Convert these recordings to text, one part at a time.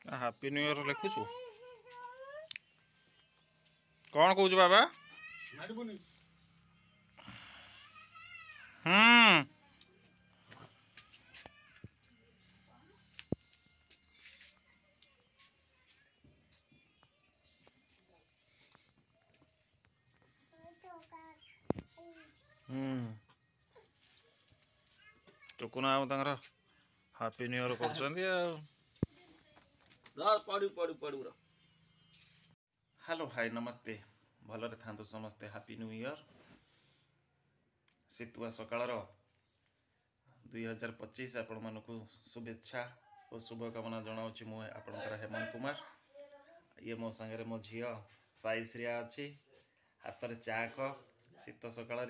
Happy new year लिखुचु कौन कहूँ बाबा टुकुना happy new year कर हेलो हाय नमस्ते भलरे था समस्ते हैप्पी न्यू ईयर शीतुआ सकाळ 2025 आपण मानक शुभेच्छा और शुभकामना जनाऊँ मु आपणकर हेमंत कुमार ये मो संगे मो झी साई श्रिया अच्छी हाथ में चा कप शीत सकाळ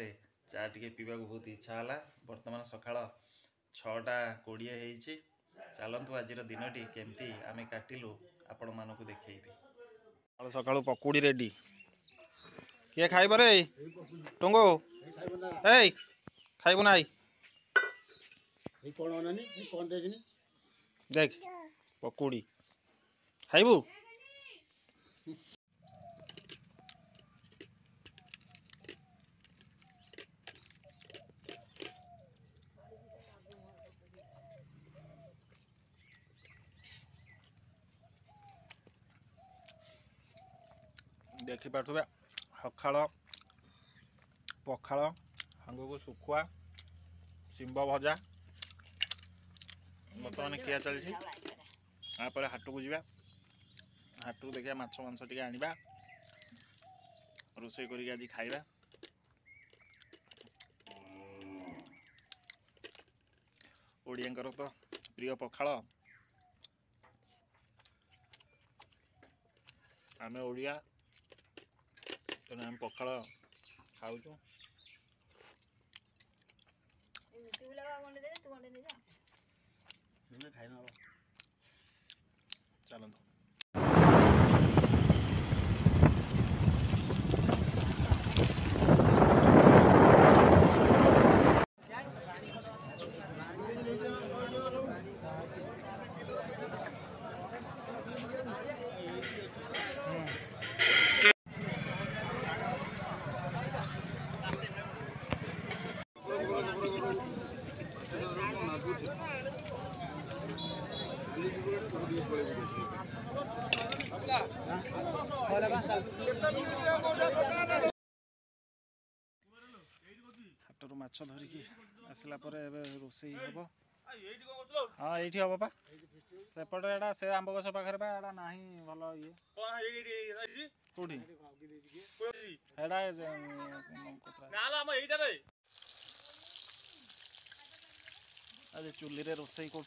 चा टे पीवा बहुत इच्छा है बर्तमान सका 6:20 चलतु आज दिन केमती आम काटिलु आपण मानक देखी सका पकुड़ी रेडी किए खाइब रे टुंगो ए खाइबु ना देख पकुड़ी खाइबु देखी पारे सकाळ पखाड़ को सुखुआ शिंब भजा बर्तमान किया चलती हाट को जा हाट को देखिए माछ मांस टे आनिबा रोषे कर आज खाइबा ओडियांकर तो प्रिय पखाड़ आमे ओडिया तेना हम पखाड़ खाऊ चलत हाटर माछ धरिकी आसला रोषे हम हाँ ये हम पा सेपटे एटा से आंब गछ पाखे ना भल ये कौटी आज चुली रे रोषे कर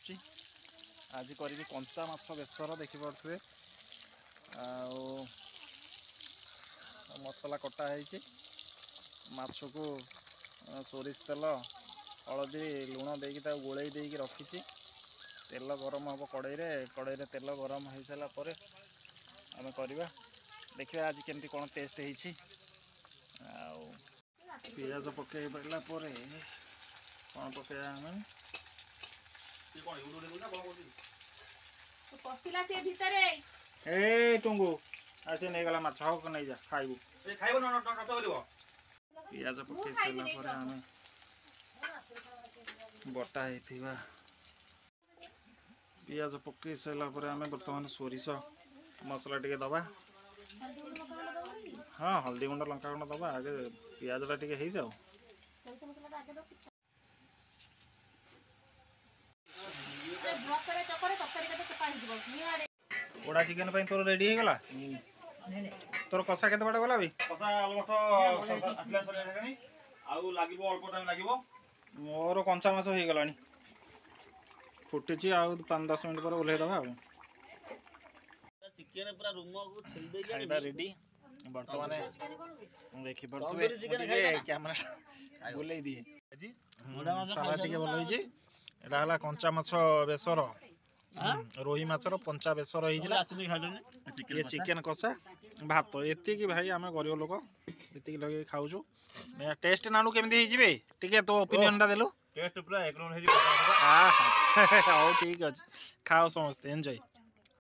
आज करी कंचा माछ बेसर देखिपे मसला कटा है माछ को सोरिष तेल हलदी लुण देकी गोले देकी रखी तेल गरम हम कड़े तेल गरम हो सारापर आम करवा देखिए आज केमती कौन टेस्ट है पियाज पकई पड़ा कौन पकड़ा आम ए टुंगु आसे नहीं गला माछ हक नहीं जा खाइबु पियाज पकई सारा आम बटा होइथिबा पियाज पकई सारापर आम बर्तमान सोरिष मसला टिके दबा हाँ हल्दी गुंड लंका गुंड दबा आगे पियाजटा टिके हो जाओ ओडा चिकेन तोर रेडी हो गला तोर कषा केते बड़ गला भी कषा ऑलमोस्ट आसला सरे आउ लागिवो अल्प टाइम लागिवो मोर कंचा माछ हो गलानी फुटिची आउ 5-10 मिनिट पर ओल्हे दबा चिकेन पूरा रूम को छेल दे खाइबा रेडी वर्तमान देखि पड़तबे कैमरा बोलै दिए जी सारा टिके बोल होई छी एटा हला कंचा माछ बेसर रोही माछर पंचा बेसर ये चिकेन कषा भात ये भाई आम गरीब लोक ये लगे खाऊ टेस्ट नानू केमती टे तो ओपिनियन टा देलु टेस्ट पूरा एक नंबर ठीक अच्छे खाओ समस्ते एंजॉय।